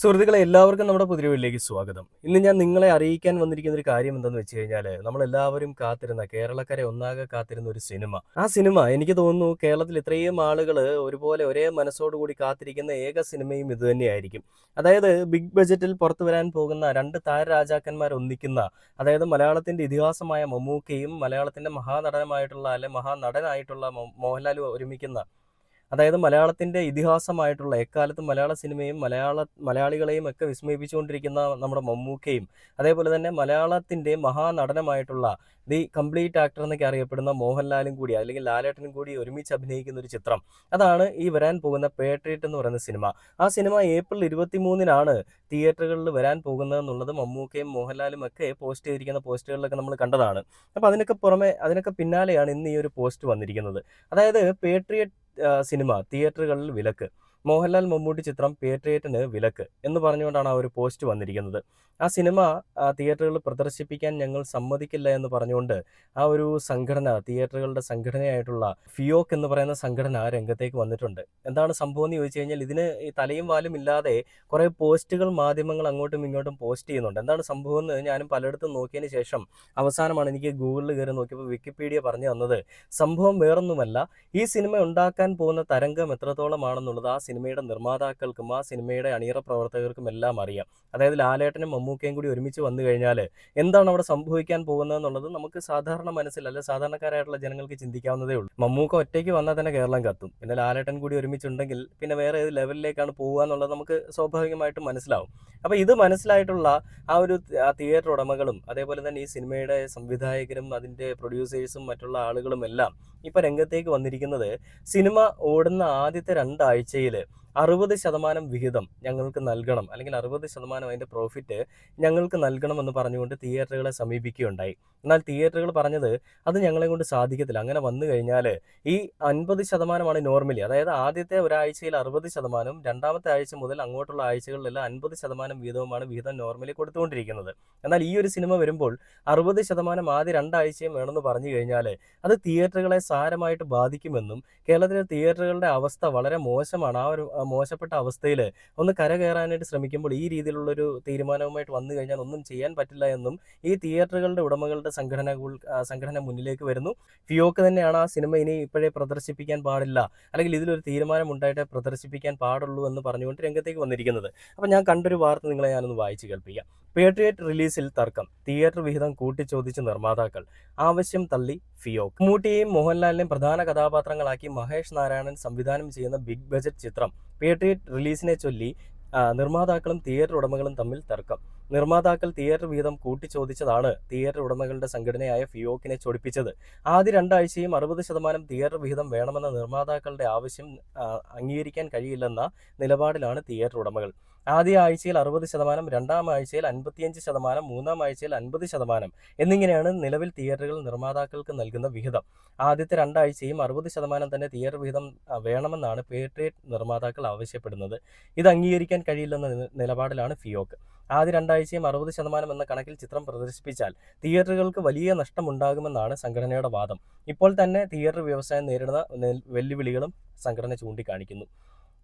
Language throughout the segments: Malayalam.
സുഹൃത്തുക്കളെ എല്ലാവർക്കും നമ്മുടെ പുതിയ വീട്ടിലേക്ക് സ്വാഗതം. ഇന്ന് ഞാൻ നിങ്ങളെ അറിയിക്കാൻ വന്നിരിക്കുന്ന ഒരു കാര്യം എന്തെന്ന് വെച്ച് കഴിഞ്ഞാല്, നമ്മളെല്ലാവരും കാത്തിരുന്ന കേരളക്കരെ ഒന്നാകെ കാത്തിരുന്ന ഒരു സിനിമ. ആ സിനിമ എനിക്ക് തോന്നുന്നു കേരളത്തിൽ ഇത്രയും ആളുകള് ഒരുപോലെ ഒരേ മനസ്സോടുകൂടി കാത്തിരിക്കുന്ന ഏക സിനിമയും ഇത് തന്നെയായിരിക്കും. അതായത് ബിഗ് ബഡ്ജറ്റിൽ പുറത്തു വരാൻ പോകുന്ന 2 താരരാജാക്കന്മാർ ഒന്നിക്കുന്ന, അതായത് മലയാളത്തിന്റെ ഇതിഹാസമായ മമ്മൂക്കയും മലയാളത്തിന്റെ മഹാനടനമായിട്ടുള്ള മഹാനടനായിട്ടുള്ള മോഹൻലാലും ഒരുമിക്കുന്ന, അതായത് മലയാളത്തിന്റെ ഇതിഹാസമായിട്ടുള്ള എക്കാലത്തും മലയാള സിനിമയും മലയാളികളെയും ഒക്കെ വിസ്മയിപ്പിച്ചുകൊണ്ടിരിക്കുന്ന നമ്മുടെ മമ്മൂക്കയും, അതേപോലെ തന്നെ മലയാളത്തിന്റെ മഹാനടനമായിട്ടുള്ള ദി കംപ്ലീറ്റ് ആക്ടർ എന്നൊക്കെ അറിയപ്പെടുന്ന മോഹൻലാലും കൂടി അല്ലെങ്കിൽ ലാലേട്ടനും കൂടി ഒരുമിച്ച് അഭിനയിക്കുന്ന ഒരു ചിത്രം. അതാണ് ഈ വരാൻ പോകുന്ന പേട്രിയറ്റ് എന്ന് പറയുന്ന സിനിമ. ആ സിനിമ ഏപ്രിൽ 23-നാണ് തിയേറ്ററുകളിൽ വരാൻ പോകുന്നതെന്നുള്ളത് മമ്മൂക്കയും മോഹൻലാലും ഒക്കെ പോസ്റ്റ് ചെയ്തിരിക്കുന്ന പോസ്റ്റുകളിലൊക്കെ നമ്മൾ കണ്ടതാണ്. അപ്പോൾ അതിനൊക്കെ പിന്നാലെയാണ് ഇന്ന് ഈ ഒരു പോസ്റ്റ് വന്നിരിക്കുന്നത്. അതായത് പേട്രിയറ്റ് സിനിമ തിയേറ്ററുകളിൽ വിലക്ക്, മോഹൻലാൽ മമ്മൂട്ടി ചിത്രം പേട്രിയറ്റിന് വിലക്ക് എന്ന് പറഞ്ഞുകൊണ്ടാണ് ആ ഒരു പോസ്റ്റ് വന്നിരിക്കുന്നത്. ആ സിനിമ തിയേറ്ററുകളിൽ പ്രദർശിപ്പിക്കാൻ ഞങ്ങൾ സമ്മതിക്കില്ല എന്ന് പറഞ്ഞുകൊണ്ട് ആ ഒരു സംഘടന, തിയേറ്ററുകളുടെ സംഘടനയായിട്ടുള്ള ഫിയോക് എന്ന് പറയുന്ന സംഘടന രംഗത്തേക്ക് വന്നിട്ടുണ്ട്. എന്താണ് സംഭവം എന്ന് ചോദിച്ചു കഴിഞ്ഞാൽ, ഇതിന് ഈ തലയും വാലും ഇല്ലാതെ കുറേ പോസ്റ്റുകൾ മാധ്യമങ്ങൾ അങ്ങോട്ടും ഇങ്ങോട്ടും പോസ്റ്റ് ചെയ്യുന്നുണ്ട്. എന്താണ് സംഭവം എന്ന് ഞാനും പലയിടത്തും നോക്കിയതിന് ശേഷം അവസാനമാണ് എനിക്ക് ഗൂഗിളിൽ കയറി നോക്കിയപ്പോൾ വിക്കിപീഡിയ പറഞ്ഞു തന്നത്, സംഭവം വേറൊന്നുമല്ല, ഈ സിനിമ ഉണ്ടാക്കാൻ പോകുന്ന തരംഗം എത്രത്തോളമാണെന്നുള്ളത് ആ സിനിമയുടെ നിർമ്മാതാക്കൾക്കും ആ സിനിമയുടെ അണിയറ പ്രവർത്തകർക്കും എല്ലാം അറിയാം. അതായത് ലാലേട്ടനും മമ്മൂക്കയും കൂടി ഒരുമിച്ച് വന്നു കഴിഞ്ഞാൽ എന്താണ് അവിടെ സംഭവിക്കാൻ പോകുന്നതെന്നുള്ളത് നമുക്ക് സാധാരണ മനസ്സിലല്ല, സാധാരണക്കാരായിട്ടുള്ള ജനങ്ങൾക്ക് ചിന്തിക്കാവുന്നതേ ഉള്ളൂ. മമ്മൂക്ക ഒറ്റയ്ക്ക് വന്നാൽ തന്നെ കേരളം കത്തും. പിന്നെ ലാലേട്ടൻ കൂടി ഒരുമിച്ചുണ്ടെങ്കിൽ പിന്നെ വേറെ ഏത് ലെവലിലേക്കാണ് പോകുക എന്നുള്ളത് നമുക്ക് സ്വാഭാവികമായിട്ടും മനസ്സിലാവും. അപ്പോൾ ഇത് മനസ്സിലായിട്ടുള്ള ആ ഒരു തിയേറ്റർ ഉടമകളും അതേപോലെ തന്നെ ഈ സിനിമയുടെ സംവിധായകരും അതിൻ്റെ പ്രൊഡ്യൂസേഴ്സും മറ്റുള്ള ആളുകളും എല്ലാം ഇപ്പം രംഗത്തേക്ക് വന്നിരിക്കുന്നത്, സിനിമ ഓടുന്ന ആദ്യത്തെ 2 ആഴ്ചയിൽ 60% വിഹിതം ഞങ്ങൾക്ക് നൽകണം, അല്ലെങ്കിൽ 60% അതിൻ്റെ പ്രോഫിറ്റ് ഞങ്ങൾക്ക് നൽകണമെന്ന് പറഞ്ഞുകൊണ്ട് തിയേറ്ററുകളെ സമീപിക്കുകയുണ്ടായി. എന്നാൽ തിയേറ്ററുകൾ പറഞ്ഞത് അത് ഞങ്ങളെ കൊണ്ട് സാധിക്കത്തില്ല. അങ്ങനെ വന്നു കഴിഞ്ഞാൽ ഈ 50%മാണ് നോർമലി, അതായത് ആദ്യത്തെ ഒരാഴ്ചയിൽ 60%, രണ്ടാമത്തെ ആഴ്ച മുതൽ അങ്ങോട്ടുള്ള ആഴ്ചകളിലെല്ലാം 50% വീതവുമാണ് വിഹിതം നോർമലി കൊടുത്തുകൊണ്ടിരിക്കുന്നത്. എന്നാൽ ഈ ഒരു സിനിമ വരുമ്പോൾ 60% ആദ്യ 2 ആഴ്ചയും വേണമെന്ന് പറഞ്ഞു കഴിഞ്ഞാൽ അത് തിയേറ്ററുകളെ സാരമായിട്ട് ബാധിക്കുമെന്നും കേരളത്തിലെ തിയേറ്ററുകളുടെ അവസ്ഥ വളരെ മോശമാണ്, ആ ഒരു മോശപ്പെട്ട അവസ്ഥയിൽ ഒന്ന് കരകയറാനായിട്ട് ശ്രമിക്കുമ്പോൾ ഈ രീതിയിലുള്ളൊരു തീരുമാനവുമായിട്ട് വന്നു കഴിഞ്ഞാൽ ഒന്നും ചെയ്യാൻ പറ്റില്ല എന്നും ഈ തിയേറ്ററുകളുടെ ഉടമകളുടെ സംഘടന മുന്നിലേക്ക് വരുന്നു. ഫിയോക്ക് തന്നെയാണ് ആ സിനിമ ഇനി ഇപ്പോഴേ പ്രദർശിപ്പിക്കാൻ പാടില്ല, അല്ലെങ്കിൽ ഇതിലൊരു തീരുമാനം ഉണ്ടായിട്ടേ പ്രദർശിപ്പിക്കാൻ പാടുള്ളൂ എന്ന് പറഞ്ഞുകൊണ്ട് രംഗത്തേക്ക് വന്നിരിക്കുന്നത്. അപ്പം ഞാൻ കണ്ടൊരു വാർത്ത നിങ്ങളെ ഞാനൊന്ന് വായിച്ച് കേൾപ്പിക്കാം. പേട്രിയറ്റ് റിലീസിൽ തർക്കം, തിയേറ്റർ വിഹിതം കൂട്ടിച്ചോദിച്ച് നിർമ്മാതാക്കൾ, ആവശ്യം തള്ളി ഫിയോക്. മമ്മൂട്ടിയെയും മോഹൻലാലിനെയും പ്രധാന കഥാപാത്രങ്ങളാക്കി മഹേഷ് നാരായണൻ സംവിധാനം ചെയ്യുന്ന ബിഗ് ബജറ്റ് ചിത്രം പേട്രിയറ്റ് റിലീസിനെ ചൊല്ലി നിർമ്മാതാക്കളും തിയേറ്റർ ഉടമകളും തമ്മിൽ തർക്കം. നിർമ്മാതാക്കൾ തിയേറ്റർ വീതം കൂട്ടിച്ചോദിച്ചതാണ് തിയേറ്റർ ഉടമകളുടെ സംഘടനയായ ഫിയോക്കിനെ ചൊടിപ്പിച്ചത്. ആദ്യ 2 ആഴ്ചയും 60% തിയേറ്റർ വിഹിതം വേണമെന്ന നിർമ്മാതാക്കളുടെ ആവശ്യം അംഗീകരിക്കാൻ കഴിയില്ലെന്ന നിലപാടിലാണ് തിയേറ്റർ ഉടമകൾ. ആദ്യ ആഴ്ചയിൽ 60%, രണ്ടാം ആഴ്ചയിൽ 55%, മൂന്നാം ആഴ്ചയിൽ 50% എന്നിങ്ങനെയാണ് നിലവിൽ തിയേറ്ററുകൾ നിർമ്മാതാക്കൾക്ക് നൽകുന്ന വിഹിതം. ആദ്യത്തെ 2 ആഴ്ചയും 60% തന്നെ തിയേറ്റർ വിഹിതം വേണമെന്നാണ് പേട്രിയറ്റ് നിർമ്മാതാക്കൾ ആവശ്യപ്പെടുന്നത്. ഇത് അംഗീകരിക്കാൻ കഴിയില്ലെന്ന നിലപാടിലാണ് ഫിയോക്ക്. ആദ്യ 2 ആഴ്ചയും 60% എന്ന കണക്കിൽ ചിത്രം പ്രദർശിപ്പിച്ചാൽ തിയേറ്ററുകൾക്ക് വലിയ നഷ്ടമുണ്ടാകുമെന്നാണ് സംഘടനയുടെ വാദം. ഇപ്പോൾ തന്നെ തിയേറ്റർ വ്യവസായം നേരിടുന്ന വെല്ലുവിളികളും സംഘടന ചൂണ്ടിക്കാണിക്കുന്നു.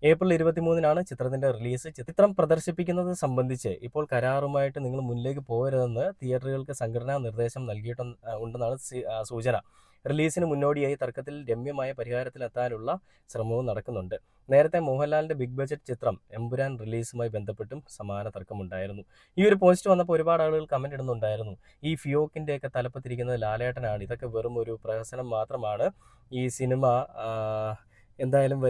ഏപ്രിൽ 23-നാണ് ചിത്രത്തിന്റെ റിലീസ്. ചിത്രം പ്രദർശിപ്പിക്കുന്നത് സംബന്ധിച്ച് ഇപ്പോൾ കരാറുമായിട്ട് നിങ്ങൾ മുന്നിലേക്ക് പോകരുതെന്ന് തിയേറ്ററുകൾക്ക് സംഘടനാ നിർദ്ദേശം ഉണ്ടെന്നാണ് സൂചന. റിലീസിന് മുന്നോടിയായി തർക്കത്തിൽ രമ്യമായ പരിഹാരത്തിലെത്താനുള്ള ശ്രമവും നടക്കുന്നുണ്ട്. നേരത്തെ മോഹൻലാലിന്റെ ബിഗ് ബജറ്റ് ചിത്രം എമ്പുരാൻ റിലീസുമായി ബന്ധപ്പെട്ടും സമാന തർക്കമുണ്ടായിരുന്നു. ഈ ഒരു പോസ്റ്റ് വന്നപ്പോൾ ഒരുപാട് ആളുകൾ കമന്റ് ഇടുന്നുണ്ടായിരുന്നു, ഈ ഫിയോക്കിന്റെയൊക്കെ തലപ്പത്തിരിക്കുന്നത് ലാലേട്ടനാണ്, ഇതൊക്കെ വെറും ഒരു പ്രഹസനം മാത്രമാണ്, ഈ സിനിമ എന്തായാലും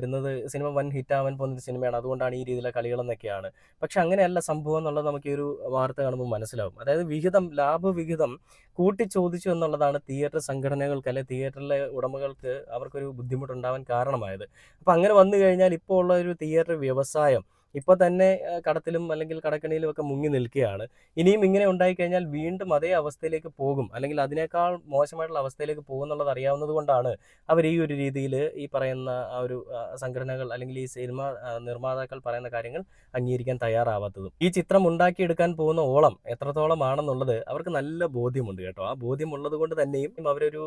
സിനിമ വൻ ഹിറ്റാവാൻ പോകുന്നൊരു സിനിമയാണ്, അതുകൊണ്ടാണ് ഈ രീതിയിലെ കളികളെന്നൊക്കെയാണ്. പക്ഷെ അങ്ങനെയല്ല സംഭവം എന്നുള്ളത് നമുക്ക് ഈ ഒരു വാർത്ത കാണുമ്പോൾ മനസ്സിലാവും. അതായത് ലാഭവിഹിതം കൂട്ടിച്ചോദിച്ചു എന്നുള്ളതാണ് തിയേറ്റർ സംഘടനകൾക്ക്, അല്ലെ തിയേറ്ററിലെ ഉടമകൾക്ക് അവർക്കൊരു ബുദ്ധിമുട്ടുണ്ടാവാൻ കാരണമായത്. അപ്പം അങ്ങനെ വന്നു കഴിഞ്ഞാൽ ഇപ്പോൾ ഉള്ള ഒരു തിയേറ്റർ വ്യവസായം ഇപ്പോൾ തന്നെ കടത്തിലും അല്ലെങ്കിൽ കടക്കെണിയിലും ഒക്കെ മുങ്ങി നിൽക്കുകയാണ്. ഇനിയും ഇങ്ങനെ ഉണ്ടായിക്കഴിഞ്ഞാൽ വീണ്ടും അതേ അവസ്ഥയിലേക്ക് പോകും, അല്ലെങ്കിൽ അതിനേക്കാൾ മോശമായിട്ടുള്ള അവസ്ഥയിലേക്ക് പോകും എന്നുള്ളത് അറിയാവുന്നത് കൊണ്ടാണ് അവർ ഈ ഒരു രീതിയിൽ ഈ പറയുന്ന ആ ഒരു സംഘടനകൾ അല്ലെങ്കിൽ ഈ സിനിമ നിർമ്മാതാക്കൾ പറയുന്ന കാര്യങ്ങൾ അംഗീകരിക്കാൻ തയ്യാറാവാത്തതും. ഈ ചിത്രം ഉണ്ടാക്കിയെടുക്കാൻ പോകുന്ന ഓളം എത്രത്തോളമാണെന്നുള്ളത് അവർക്ക് നല്ല ബോധ്യമുണ്ട് കേട്ടോ. ആ ബോധ്യമുള്ളത് കൊണ്ട് തന്നെയും അവരൊരു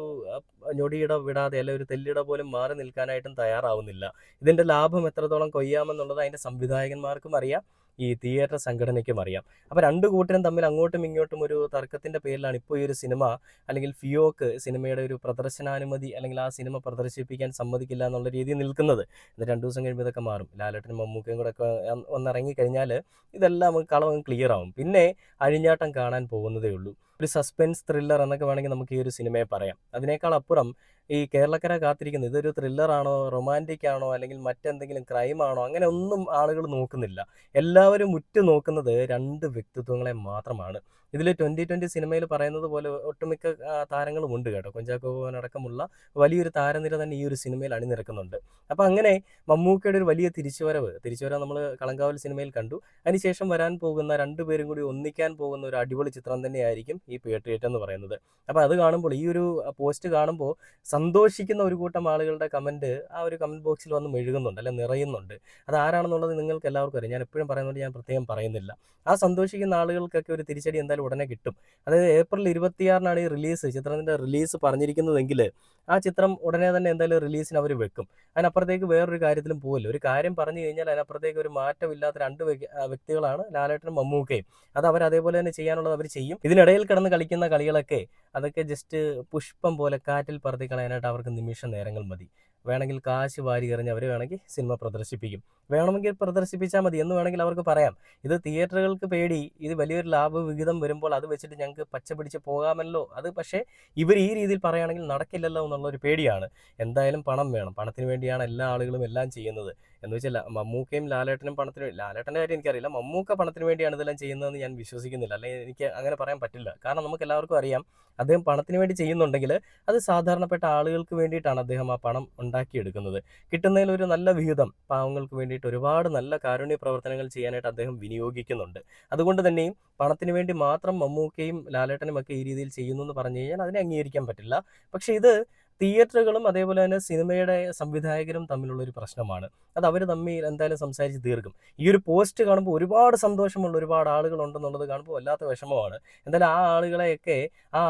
ഞൊടിയിട വിടാതെ അല്ലെ ഒരു തെല്ലിട പോലും മാറി നിൽക്കാനായിട്ടും തയ്യാറാവുന്നില്ല. ഇതിന്റെ ലാഭം എത്രത്തോളം കൊയ്യാമെന്നുള്ളത് അതിന്റെ സംവിധായകന്മാർക്കും അറിയാം, ഈ തിയേറ്റർ സംഘടനയ്ക്കും അറിയാം. അപ്പോൾ രണ്ട് കൂട്ടരും തമ്മിൽ അങ്ങോട്ടും ഇങ്ങോട്ടും ഒരു തർക്കത്തിൻ്റെ പേരിലാണ് ഇപ്പോൾ ഈ ഒരു സിനിമ അല്ലെങ്കിൽ ഫിയോക്ക് സിനിമയുടെ ഒരു പ്രദർശനാനുമതി അല്ലെങ്കിൽ ആ സിനിമ പ്രദർശിപ്പിക്കാൻ സമ്മതിക്കില്ല എന്നുള്ള രീതിയിൽ നിൽക്കുന്നത്. എന്നിട്ട് 2 ദിവസം കഴിയുമ്പോൾ ഇതൊക്കെ മാറും. ലാലേട്ടനും മമ്മൂക്കയും കൂടെ ഒക്കെ ഒന്നിറങ്ങിക്കഴിഞ്ഞാൽ ഇതെല്ലാം കളവും ക്ലിയർ ആവും. പിന്നെ അഴിഞ്ഞാട്ടം കാണാൻ പോകുന്നതേ ഉള്ളൂ. ഒരു സസ്പെൻസ് ത്രില്ലർ എന്നൊക്കെ വേണമെങ്കിൽ നമുക്ക് ഈ ഒരു സിനിമയെ പറയാം. അതിനേക്കാൾ അപ്പുറം ഈ കേരളക്കര കാത്തിരിക്കുന്നത് ഇതൊരു ത്രില്ലറാണോ, റൊമാൻറ്റിക് ആണോ, അല്ലെങ്കിൽ മറ്റെന്തെങ്കിലും ക്രൈമാണോ, അങ്ങനെ ഒന്നും ആളുകൾ നോക്കുന്നില്ല. എല്ലാവരും ഉറ്റുനോക്കുന്നത് 2 വ്യക്തിത്വങ്ങളെ മാത്രമാണ്. ഇതിൽ 2020 സിനിമയിൽ പറയുന്നത് പോലെ ഒട്ടുമിക്ക താരങ്ങളും ഉണ്ട് കേട്ടോ. കുഞ്ചാക്കോ ബോബൻ അടക്കമുള്ള വലിയൊരു താരനിര തന്നെ ഈ ഒരു സിനിമയിൽ അണിനിരക്കുന്നുണ്ട്. അപ്പോൾ അങ്ങനെ മമ്മൂക്കയുടെ ഒരു വലിയ തിരിച്ചുവരവ് നമ്മൾ കളങ്കാവൽ സിനിമയിൽ കണ്ടു. അതിനുശേഷം വരാൻ പോകുന്ന 2 പേരും കൂടി ഒന്നിക്കാൻ പോകുന്ന ഒരു അടിപൊളി ചിത്രം തന്നെയായിരിക്കും ഈ പേട്രിയറ്റ് എന്ന് പറയുന്നത്. അപ്പോൾ അത് കാണുമ്പോൾ ഈ ഒരു പോസ്റ്റ് കാണുമ്പോൾ സന്തോഷിക്കുന്ന ഒരു കൂട്ടം ആളുകളുടെ കമൻറ്റ് ആ ഒരു കമൻറ്റ് ബോക്സിൽ വന്ന് മെഴുകുന്നുണ്ട്, അല്ലെ നിറയുന്നുണ്ട്. അത് ആരാണെന്നുള്ളത് നിങ്ങൾക്ക് എല്ലാവർക്കും അറിയാം. ഞാൻ എപ്പോഴും പറയുന്നതുകൊണ്ട് ഞാൻ പ്രത്യേകം പറയുന്നില്ല. ആ സന്തോഷിക്കുന്ന ആളുകൾക്കൊക്കെ ഒരു തിരിച്ചടി എന്തായാലും ഉടനെ കിട്ടും. അതായത് ഏപ്രിൽ 26-നാണ് ഈ ചിത്രത്തിൻ്റെ റിലീസ് പറഞ്ഞിരിക്കുന്നതെങ്കിൽ ആ ചിത്രം ഉടനെ തന്നെ എന്തായാലും റിലീസിന് അവർ വെക്കും. അതിനപ്പുറത്തേക്ക് വേറൊരു കാര്യത്തിലും പോകില്ല. ഒരു കാര്യം പറഞ്ഞു കഴിഞ്ഞാൽ അതിനപ്പുറത്തേക്ക് ഒരു മാറ്റമില്ലാത്ത 2 വ്യക്തികളാണ് ലാലേട്ടനും മമ്മൂക്കയും. അത് അവർ അതേപോലെ തന്നെ ചെയ്യാനുള്ളത് അവർ ചെയ്യും. ഇതിനിടയിൽ കിടന്ന് കളിക്കുന്ന കളികളൊക്കെ അതൊക്കെ ജസ്റ്റ് പുഷ്പം പോലെ കാറ്റിൽ പറത്തി കളയാനായിട്ട് അവർക്ക് നിമിഷ നേരങ്ങൾ മതി. വേണമെങ്കിൽ കാശ് വാരി എറിഞ്ഞ് അവർ വേണമെങ്കിൽ സിനിമ പ്രദർശിപ്പിക്കും. വേണമെങ്കിൽ പ്രദർശിപ്പിച്ചാൽ മതി എന്ന് വേണമെങ്കിൽ അവർക്ക് പറയാം. ഇത് തിയേറ്ററുകൾക്ക് പേടി, ഇത് വലിയൊരു ലാഭവിഹിതം വരുമ്പോൾ അത് വെച്ചിട്ട് ഞങ്ങൾക്ക് പച്ച പിടിച്ച് പോകാമല്ലോ. അത് പക്ഷേ ഇവർ ഈ രീതിയിൽ പറയുകയാണെങ്കിൽ നടക്കില്ലല്ലോ എന്നുള്ളൊരു പേടിയാണ്. എന്തായാലും പണം വേണം. പണത്തിന് വേണ്ടിയാണ് എല്ലാ ആളുകളും എല്ലാം ചെയ്യുന്നത്. എന്ന് വെച്ചാൽ മമ്മൂക്കയും ലാലേട്ടനും ലാലേട്ടൻ്റെ കാര്യം എനിക്കറിയില്ല, മമ്മൂക്ക പണത്തിന് വേണ്ടിയാണ് ഇതെല്ലാം ചെയ്യുന്നതെന്ന് ഞാൻ വിശ്വസിക്കുന്നില്ല. അല്ലെങ്കിൽ എനിക്ക് അങ്ങനെ പറയാൻ പറ്റില്ല. കാരണം നമുക്ക് എല്ലാവർക്കും അറിയാം, അദ്ദേഹം പണത്തിന് വേണ്ടി ചെയ്യുന്നുണ്ടെങ്കിൽ അത് സാധാരണപ്പെട്ട ആളുകൾക്ക് വേണ്ടിയിട്ടാണ് അദ്ദേഹം ആ പണം ഉണ്ടാക്കിയെടുക്കുന്നത്. കിട്ടുന്നതിൽ ഒരു നല്ല വിഹിതം പാവങ്ങൾക്ക് വേണ്ടിയിട്ട് ഒരുപാട് നല്ല കാരുണ്യ പ്രവർത്തനങ്ങൾ ചെയ്യാനായിട്ട് അദ്ദേഹം വിനിയോഗിക്കുന്നുണ്ട്. അതുകൊണ്ട് തന്നെയും പണത്തിന് വേണ്ടി മാത്രം മമ്മൂക്കയും ലാലേട്ടനും ഒക്കെ ഈ രീതിയിൽ ചെയ്യുന്നു എന്ന് പറഞ്ഞു കഴിഞ്ഞാൽ അതിനെ അംഗീകരിക്കാൻ പറ്റില്ല. പക്ഷേ ഇത് തിയേറ്ററുകളും അതേപോലെ തന്നെ സിനിമയുടെ സംവിധായകരും തമ്മിലുള്ള ഒരു പ്രശ്നമാണ്. അത് അവർ തമ്മിൽ എന്തായാലും സംസാരിച്ച് തീർക്കും. ഈ ഒരു പോസ്റ്റ് കാണുമ്പോൾ ഒരുപാട് സന്തോഷമുള്ള ഒരുപാട് ആളുകളുണ്ടെന്നുള്ളത് കാണുമ്പോൾ വല്ലാത്ത വിഷമമാണ്. എന്തായാലും ആ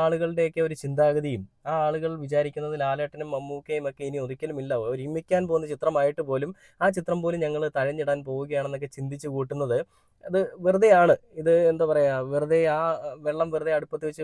ആളുകളുടെയൊക്കെ ഒരു ചിന്താഗതിയും ആ ആളുകൾ വിചാരിക്കുന്നത് ലാലേട്ടനും മമ്മൂക്കയും ഒക്കെ ഇനി ഒരിക്കലും ഇല്ല, ഒരുമിക്കാൻ പോകുന്ന ചിത്രമായിട്ട് പോലും ആ ചിത്രം പോലും ഞങ്ങൾ തഴഞ്ഞിടാൻ പോവുകയാണെന്നൊക്കെ ചിന്തിച്ച് കൂട്ടുന്നത് അത് വെറുതെയാണ്. ഇത് എന്താ പറയുക, വെറുതെ ആ വെള്ളം വെറുതെ അടുപ്പത്ത് വെച്ച്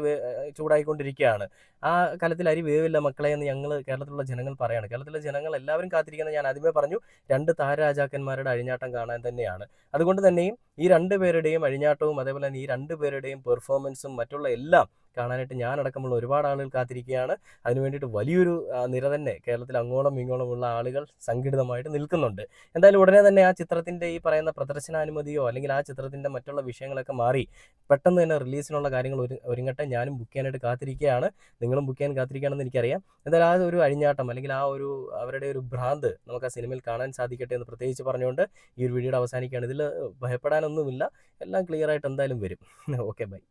ചൂടായിക്കൊണ്ടിരിക്കുകയാണ്. ആ കലത്തിൽ അരി വേവില്ല മക്കളെ എന്ന് ഞങ്ങൾ കേരളത്തിലുള്ള ജനങ്ങൾ പറയാണ്. കേരളത്തിലെ ജനങ്ങൾ എല്ലാവരും കാത്തിരിക്കുന്നത് ഞാൻ ആദ്യമേ പറഞ്ഞു, 2 താരരാജാക്കന്മാരുടെ അഴിഞ്ഞാട്ടം കാണാൻ തന്നെയാണ്. അതുകൊണ്ട് തന്നെയും ഈ 2 പേരുടെയും അഴിഞ്ഞാട്ടവും അതേപോലെ തന്നെ ഈ 2 പേരുടെയും പെർഫോമൻസും മറ്റുള്ള എല്ലാം കാണാനായിട്ട് ഞാനടക്കമുള്ള ഒരുപാട് ആളുകൾ കാത്തിരിക്കുകയാണ്. അതിനു വേണ്ടിയിട്ട് വലിയൊരു നിര തന്നെ കേരളത്തിൽ അങ്ങോളം ഇങ്ങോളമുള്ള ആളുകൾ സംഘടിതമായിട്ട് നിൽക്കുന്നുണ്ട്. എന്തായാലും ഉടനെ തന്നെ ആ ചിത്രത്തിൻ്റെ ഈ പറയുന്ന പ്രദർശനാനുമതിയോ അല്ലെങ്കിൽ ആ ചിത്രത്തിൻ്റെ മറ്റുള്ള വിഷയങ്ങളൊക്കെ മാറി പെട്ടെന്ന് തന്നെ റിലീസിനുള്ള കാര്യങ്ങൾ ഒരുങ്ങട്ടെ. ഞാനും ബുക്ക് ചെയ്യാനായിട്ട് കാത്തിരിക്കുകയാണ്. നിങ്ങളും ബുക്ക് ചെയ്യാൻ കാത്തിരിക്കുകയാണെന്ന് എനിക്കറിയാം. എന്തായാലും ആ ഒരു അഴിഞ്ഞാട്ടം അല്ലെങ്കിൽ ആ ഒരു അവരുടെ ഒരു ഭ്രാന്ത് നമുക്ക് ആ സിനിമയിൽ കാണാൻ സാധിക്കട്ടെ എന്ന് പ്രത്യേകിച്ച് പറഞ്ഞുകൊണ്ട് ഈ ഒരു വീഡിയോയുടെ അവസാനിക്കുകയാണ്. ഇതിൽ ഭയപ്പെടാനൊന്നുമില്ല, എല്ലാം ക്ലിയർ ആയിട്ട് എന്തായാലും വരും. Okay, by.